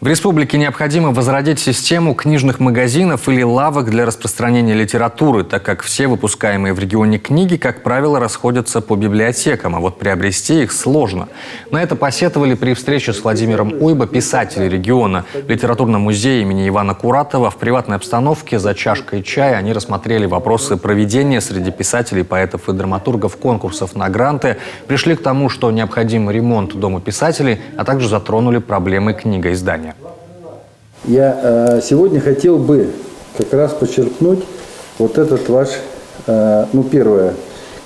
В республике необходимо возродить систему книжных магазинов или лавок для распространения литературы, так как все выпускаемые в регионе книги, как правило, расходятся по библиотекам, а вот приобрести их сложно. На это посетовали при встрече с Владимиром Уйбо писатели региона. В литературном музее имени Ивана Куратова в приватной обстановке за чашкой чая они рассмотрели вопросы проведения среди писателей, поэтов и драматургов конкурсов на гранты, пришли к тому, что необходим ремонт Дома писателей, а также затронули проблемы книгоиздания. Я сегодня хотел бы как раз подчеркнуть вот этот ваш, первое,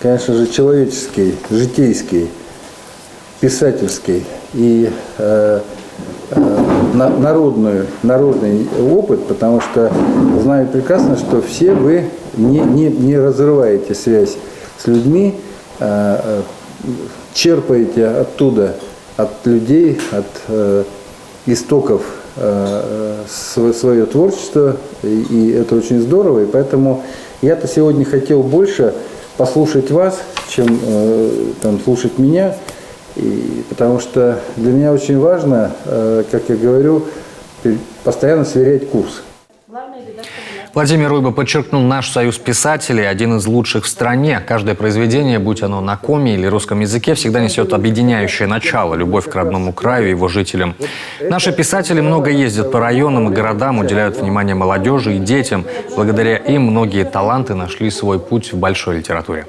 конечно же, человеческий, житейский, писательский и народный опыт, потому что знаю прекрасно, что все вы не разрываете связь с людьми, черпаете оттуда, от людей, от истоков свое творчество, и это очень здорово, и поэтому я-то сегодня хотел больше послушать вас, чем слушать меня, потому что для меня очень важно, как я говорю, постоянно сверять курс. Владимир Уйбо подчеркнул, наш союз писателей один из лучших в стране. Каждое произведение, будь оно на коме или русском языке, всегда несет объединяющее начало – любовь к родному краю и его жителям. Наши писатели много ездят по районам и городам, уделяют внимание молодежи и детям. Благодаря им многие таланты нашли свой путь в большой литературе.